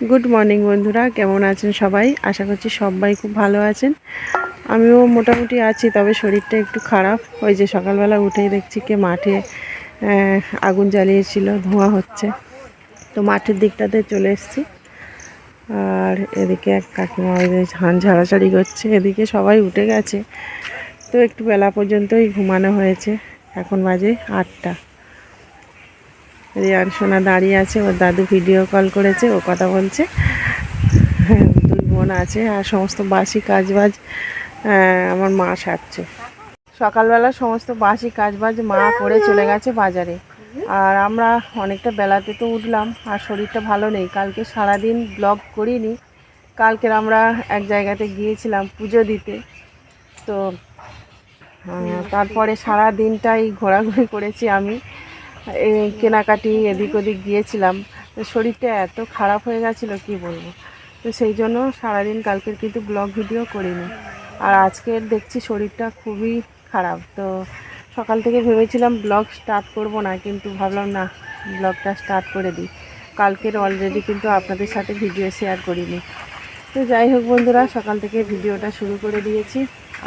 Good morning বন্ধুরা, কেমন আছেন সবাই? আশা করছি সবাই খুব ভালো আছেন। আমিও মোটামুটি আছি, তবে শরীরটা একটু খারাপ। ওই যে সকালবেলা উঠেই দেখছি কি মাঠে আগুন জ্বালিয়েছিল, ধোঁয়া হচ্ছে। তো মাঠের দিকটাতে চলে এসেছি। আর এদিকে এক কাকিমা ওই যে ধান ঝাড়াঝাড়ি করছে, এদিকে সবাই উঠে গেছে। তো একটু বেলা পর্যন্তই ঘুমানো হয়েছে। এখন বাজে 8টা। রিয়ান সোনা দাঁড়িয়ে আছে, ওর দাদু ভিডিও কল করেছে, ও কথা বলছে। দুই বোন আছে, আর সমস্ত বাসি কাজবাজ আমার মা সারছে। সকালবেলা সমস্ত বাসি কাজবাজ মা করে চলে গেছে বাজারে। আর আমরা অনেকটা বেলাতে তো উঠলাম, আর শরীরটা ভালো নেই। কালকে সারাদিন ব্লগ করিনি। কালকের আমরা এক জায়গাতে গিয়েছিলাম পুজো দিতে। তো তারপরে সারা দিনটাই ঘোরাঘুরি করেছি আমি, এই কেনাকাটি এদিক ওদিক গিয়েছিলাম। তো শরীরটা এত খারাপ হয়ে গেছিলো কি বলবো। তো সেই জন্য সারাদিন কালকের কিন্তু ব্লগ ভিডিও করিনি। আর আজকের দেখছি শরীরটা খুবই খারাপ। তো সকাল থেকে ভেবেছিলাম ব্লগ স্টার্ট করব না, কিন্তু ভাবলাম না, ব্লগটা স্টার্ট করে দিই। কালকের অলরেডি কিন্তু আপনাদের সাথে ভিডিও শেয়ার করিনি। তো যাই হোক বন্ধুরা, সকাল থেকে ভিডিওটা শুরু করে দিয়েছি।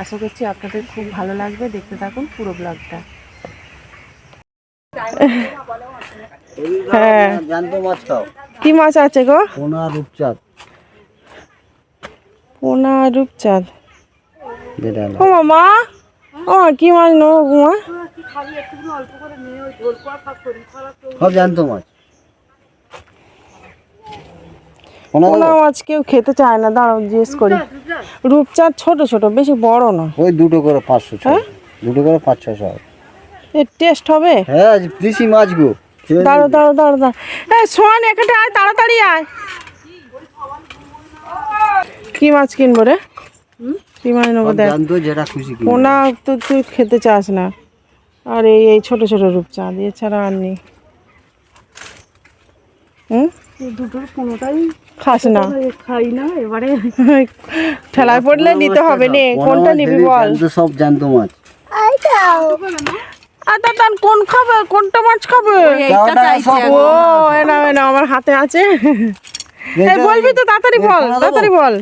আশা করছি আপনাদের খুব ভালো লাগবে, দেখতে থাকুন পুরো ব্লগটা। হ্যাঁ, কি মাছ আছে গো? পোনা রূপচাঁদ। পোনা রূপচাঁদ। ও মামা, ও কি মাছ নেবো মা? সব জ্যান্ত মাছ। পোনা মাছ কেউ খেতে চায় না, দাঁড়াও জিজ্ঞেস করি। রূপচাঁদ ছোট ছোট, বেশি বড় না। ওই দুটো করে 500, দুটো করে 500। এর টেস্ট হবে? হ্যাঁ, দেশি মাছ গো। দাঁড়ো দাঁড়ো দাঁড়ো দাঁড়ো, এই শোন, এখানে আয়, তাড়াতাড়ি আয়। কি মাছ কিনবো রে? কি মাছ নেবো দেখ? যেটা খুশি পোনা তো তুই খেতে চাস না, আর এই এই ছোট ছোট রূপচাঁদ এছাড়া আর নেই। দুটোর কোনোটাই খাস না? খাই না। এবারে ঠেলায় পড়লে নিতে হবে নে, কোনটা নিবি বল? সব জ্যান্ত মাছ। কোন খাবে, কোনটা মাছ খাবে? ও এনা এনা আমার হাতে আছে। বলবি তো, তাড়াতাড়ি বল, তাড়াতাড়ি বল।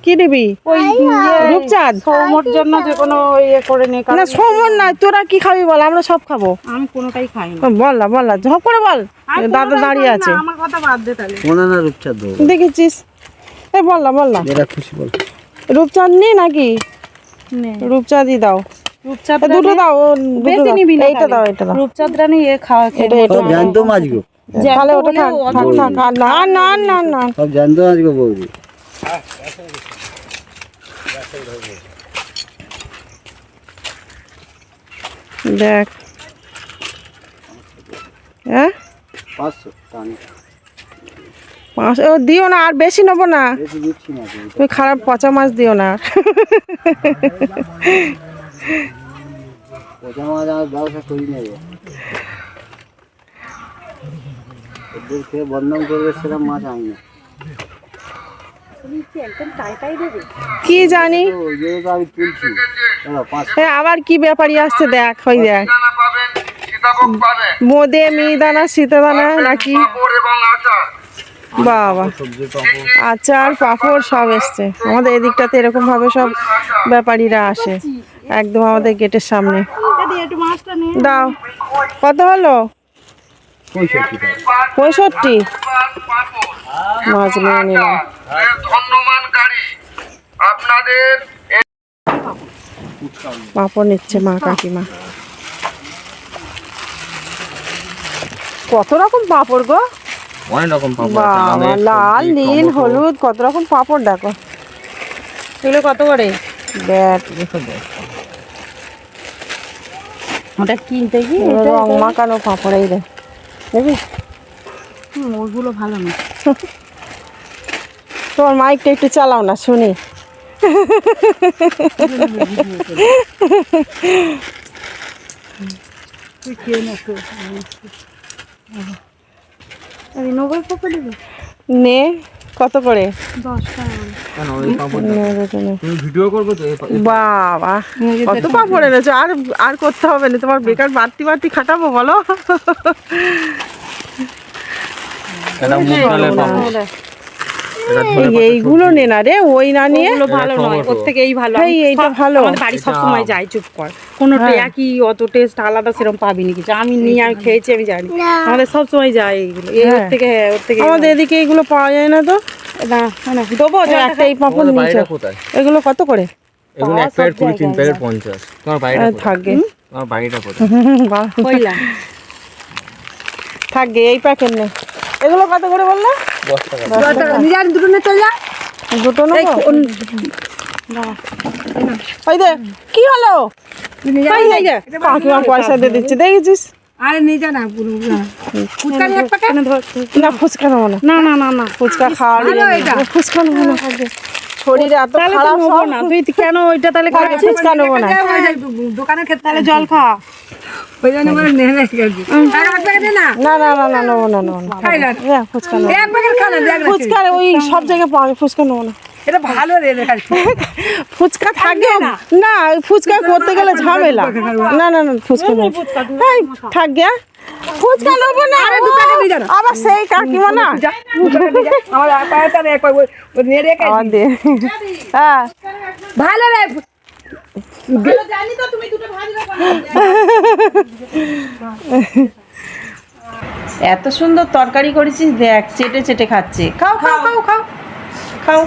কি নিবি? ওই রূপচাঁদ সৌমর জন্য যে কোনো ইয়ে করে নে। না সৌমর না, তোরা কি খাবি বল, আমরা সব খাবো। আমি কোনোটাই খাই না। বল না, বল না, ঝপ করে বল। দাদা দাঁড়িয়ে আছে। আমার কথা বাদ দে তাহলে। পোনা না রূপচাঁদ দেখেছিস? এই বল না, বল না, যেটা খুশি বল। রূপচাঁদ নি নাকি? রূপচাঁদই দাও। রূপচাঁদ দুটো দাও, বেশি নিবি না, এইটা দাও, এটা দাও। রূপচাঁদরা নি এ খাওয়া খেতে। সব জ্যান্ত মাছ গো। তাহলে ওটা থাক থাক থাক। না না না না, সব জ্যান্ত মাছ গো বৌদি। দেখ, হ্যাঁ 500 দিও না, আর বেশি নেবো না। তুমি খারাপ পচা মাছ দিও না। পচা মাছ আমার ব্যবসা করি নেব, ওদের খেয়ে বদনাম করবে সেরকম মাছ আমি না। কি জানি আমি তুলছি। আবার কি ব্যাপারই আসছে দেখ, ওই দেখ, বোঁদে মিহিদানা সীতাদানা নাকি, বাবা আচার পাঁপড় সব এসছে। আমাদের এদিকটাতে এরকম ভাবে সব ব্যাপারীরা আসে, একদম আমাদের গেটের সামনে। দাও, কত হলো? 65। মাছ নিয়ে নিলাম। পাঁপড় নিচ্ছে মা, কাকিমা। কত রকম পাঁপড় গো, অনেক রকম পাপড়। বাবা, লাল নীল হলুদ, কত রকম পাঁপড় দেখো। এগুলো কত করে? দেখ, ওটা কিনতে কি রং মাখানো পাঁপড়, এই দেখ, দেখবি? ওগুলো ভালো না। তোমার মাইকটা একটু চালাও না, শুনি। নে, কত করে? 10 টাকা। বাবা, কত পাঁপড় এনেছো? আর আর করতে হবে না তোমার, বেকার বাড়তি বাড়তি খাটাবো বলো? এটা মুগ ডালের পাপড়। এটা ধনে পাতা এইগুলো নে না রে, ওই না নিয়ে ওগুলো ভালো নয়, টমেটো। ওর থেকে এই ভালো। এই, এইটা ভালো। আমাদের বাড়ি সবসময় যায়, চুপ কর। কোনোটা হ্যাঁ। একই অত টেস্ট আলাদা সেরকম পাবিনি কিছু। আমি নিয়ে আমি খেয়েছি, আমি জানি। আমাদের সবসময় যায় এইগুলো। এই ওর হ্যাঁ। থেকে, হ্যাঁ, ওর থেকে আমাদের এদিকে এগুলো পাওয়া যায় না তো। না, না, দেবো এই একটা এই পাপড় তোমাদের নিচে, বাড়িটা কোথায়? এগুলো কত করে? এগুলো এক প্যাকেট 20, 3 প্যাকেট 50। তোমার বাড়িটা কোথায়? থাকবে তোমার বাড়িটা কোথায়? কইলাম। থাকবে এই প্যাকেট নেই। এগুলো কত করে বললে? 10 টাকা। দুটো নিয়ে চলে যা। দুটো নেবো। ওই দে, কি হলো? কাকিমা পয়সা দিয়ে দিচ্ছে, দেখেছিস? আরে নিয়ে যা না, ফুচকা নিয়ে এক প্যাকেট। না ফুচকা নেবো না, না না না না, ফুচকা খাওয়া ফুচকা নেবো না। শরীরে এত তাহলে তো খারাপ নেবো সব। না। তুই কেন ওইটা তাহলে খাচ্ছিস? ফুচকা নেবো না। দোকানের ক্ষেত্রে তাহলে জল খা। ওই জন্য বলে নে নে না। না না না না নেবো না, নেবো না। হ্যাঁ, ফুচকা নেবো না। এক প্যাকেট খা না, দেখ না। ফুচকা ওই সব জায়গায় পাওয়া যায়, ফুচকা নেবো না। এটা ভালো রে দেখাচ্ছি। ফুচকা থাকে না, ওই ফুচকা করতে গেলে ঝামেলা। না না না ফুচকা নেই, এই থাক গিয়া, ফুচকা নেবো না। আবার সেই কাকিমা না আমার পায়টা রে একবার ওই নিয়ে রেখে আবার দে। হ্যাঁ ভালো রে। এত সুন্দর তরকারি করেছিস, দেখ চেটে চেটে খাচ্ছে। খাও খাও খাও খাও খাও,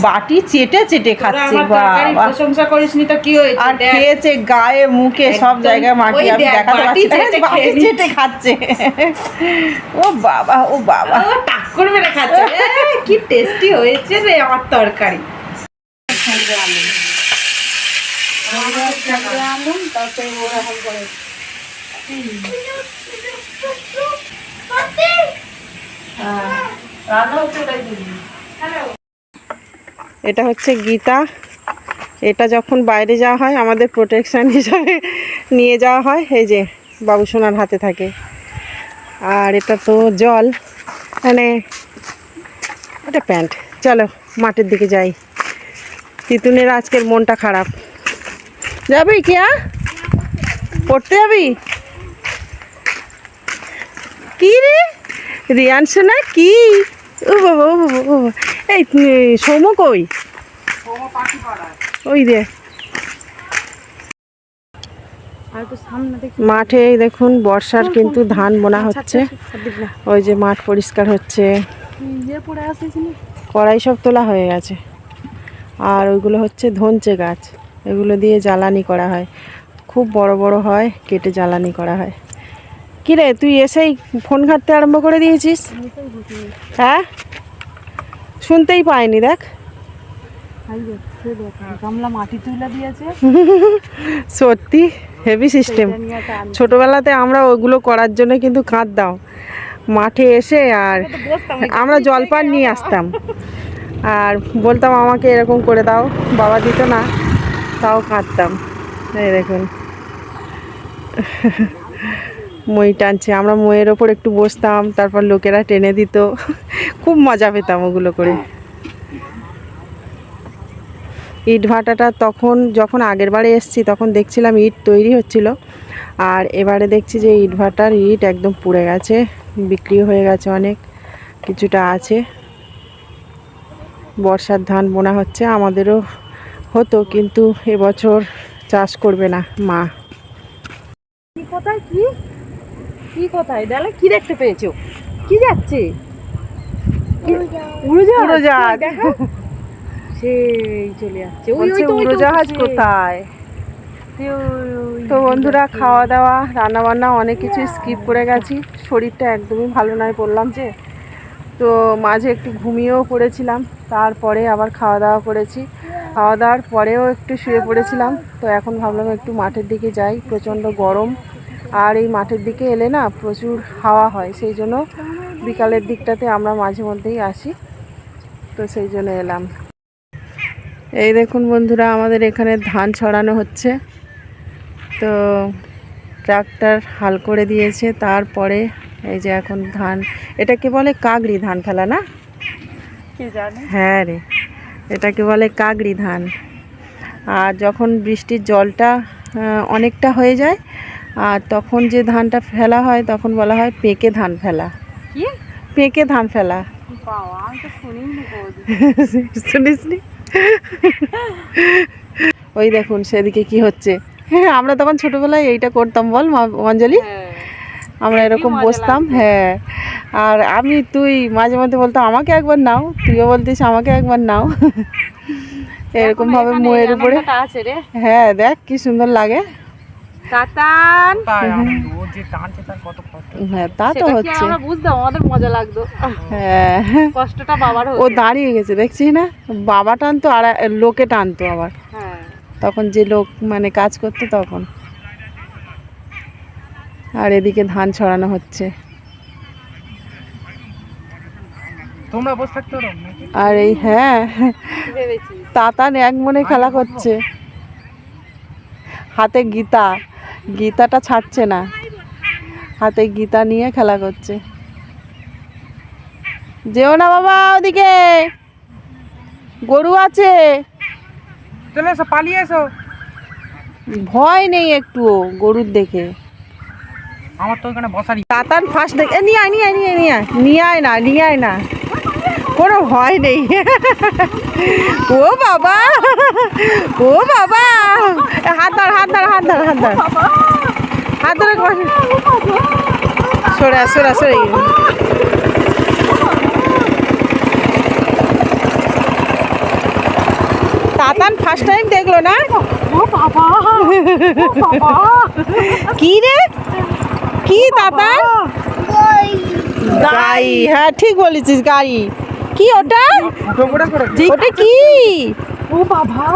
বাটি চেটে চেটে খাচ্ছে। বাবা, প্রশংসা করিসনি তো কি হয়েছে? আর খেয়েছে গায়ে মুখে সব জায়গায় মাটি। ওই আমি দেখ, দেখাতে বাটি পারছি না, চেটে বাটি খেয়ে চেটে খাচ্ছে। ও বাবা, ও বাবা, টাক করে মেরে খাচ্ছে। কি টেস্টি হয়েছে রে আমার তরকারি। এটা হচ্ছে গীতা। এটা যখন বাইরে যাওয়া হয় আমাদের প্রোটেকশন হিসাবে নিয়ে যাওয়া হয়। এই যে বাবু সোনার হাতে থাকে। আর এটা তো জল, মানে এটা প্যান্ট। চলো মাঠের দিকে যাই। তিতুনের আজকের মনটা খারাপ। যাবি কিয়া, পড়তে যাবি? কি রে রিয়ান সোনা, কি? ও বাবা, ও বাবা, ও বাবা। এই সৌম কই? ওই দে মাঠে দেখুন বর্ষার কিন্তু ধান বোনা হচ্ছে। ওই যে মাঠ পরিষ্কার হচ্ছে, কড়াই সব তোলা হয়ে গেছে। আর ওইগুলো হচ্ছে ধনচে গাছ, এগুলো দিয়ে জ্বালানি করা হয়। খুব বড় বড় হয়, কেটে জ্বালানি করা হয়। কিরে তুই এসেই ফোন ঘাঁটতে আরম্ভ করে দিয়েছিস? হ্যাঁ, শুনতেই পাইনি। দেখ গামলা মাটি তুলে দিয়েছে। সত্যি হেভি সিস্টেম। ছোটবেলাতে আমরা ওগুলো করার জন্য কিন্তু কাঁদতাম মাঠে এসে। আর আমরা জলপান নিয়ে আসতাম আর বলতাম আমাকে এরকম করে দাও, বাবা দিত না, তাও কাঁদতাম। এই দেখুন মই টানছে, আমরা মইয়ের ওপর একটু বসতাম, তারপর লোকেরা টেনে দিত। খুব মজা পেতাম ওগুলো করে। ইট ভাটাটা তখন যখন আগের বারে এসেছি তখন দেখছিলাম ইট তৈরি হচ্ছিল, আর এবারে দেখছি যে ইট ভাটার ইট একদম পুড়ে গেছে, বিক্রি হয়ে গেছে, অনেক কিছুটা আছে। বর্ষার ধান বোনা হচ্ছে, আমাদেরও হতো কিন্তু এবছর চাষ করবে না মা। কোথায় কি কি কোথায় ডালে কি দেখতে পেয়েছো? কি যাচ্ছে? উড়োজাহাজ। দেখো সেই চলে যাচ্ছে। ওই বলছে ওই তো উড়োজাহাজ কোথায়? তো বন্ধুরা, খাওয়া দাওয়া রান্না বান্না অনেক কিছু স্কিপ করে গেছি। শরীরটা একদমই ভালো নয় বললাম যে, তো মাঝে একটু ঘুমিয়েও পড়েছিলাম, তারপরে আবার খাওয়া দাওয়া করেছি। খাওয়া দাওয়ার পরেও একটু শুয়ে পড়েছিলাম। তো এখন ভাবলাম একটু মাঠের দিকে যাই, প্রচণ্ড গরম। আর এই মাঠের দিকে এলে না প্রচুর হাওয়া হয়, সেই জন্য বিকালের দিকটাতে আমরা মাঝে মধ্যেই আসি। তো সেই জন্য এলাম। এই দেখুন বন্ধুরা, আমাদের এখানে ধান ছড়ানো হচ্ছে। তো ট্রাক্টর হাল করে দিয়েছে, তারপরে এই যে এখন ধান, এটাকে বলে কাগড়ি ধান ফেলা না? হ্যাঁ রে, এটাকে বলে কাগড়ি ধান। আর যখন বৃষ্টির জলটা অনেকটা হয়ে যায়, আর তখন যে ধানটা ফেলা হয় তখন বলা হয় পেকে ধান ফেলা। কি পেঁকে ধান ফেলা। বাবা আমি তো শুনিনি কোনোদিন। শুনিসনি? ওই দেখুন সেদিকে কি হচ্ছে। হ্যাঁ, আমরা তখন ছোটবেলায় এইটা করতাম, বল অঞ্জলি? হ্যাঁ আমরা এরকম মজা বসতাম, লাগতো। হ্যাঁ। আর তুই মাঝে মধ্যে বলতাম আমাকে একবার নাও, তুইও বলতিস আমাকে একবার নাও। এরকম ভাবে এখানে মোয়ের এই উপরে, আনন্দটা আছে রে। হ্যাঁ দেখ কি সুন্দর লাগে। কাতান ও যে টানছে তার কত কষ্ট। হ্যাঁ তা তো সেটা কি হচ্ছে, আমরা বুঝতাম, আমাদের মজা লাগতো। হ্যাঁ। কষ্টটা বাবার ও হতো। দাঁড়িয়ে গেছে দেখছিস না, বাবা টানতো আর লোকে টানতো আবার, হ্যাঁ তখন যে লোক মানে কাজ করতো তখন। আর এদিকে ধান ছড়ানো হচ্ছে। তোমরা বসে থাকতে পারো আর এই হ্যাঁ, কি ভেবেছি। তাতান এক মনে খেলা করছে, হাতে গীতা, গীতাটা ছাড়ছে না, হাতে গীতা নিয়ে খেলা করছে। যেও না বাবা ওদিকে, গরু আছে। চলে এসো, পালিয়ে এসো। ভয় নেই একটু গরুর দেখে। আমার তো ওখানে বসারই। তাতান ফার্স্ট দেখে নিয়ে আয় নিয়ে আয় নিয়ে আয় নিয়ে আয় নিয়ে আয় না নিয়ে আয় না, কোনো ভয় নেই। ও বাবা, ও বাবা, হাত ধর হাত ধর হাত ধর হাত ধর হাত ধরে, সরে সরে সরে। তাতান ফার্স্ট টাইম দেখলো না। ও বাবা ও বাবা কি রে, কি তাতান? গাই, হ্যাঁ ঠিক বলেছিস, গাই। কি ওটা, ওটা কি? ও বাবা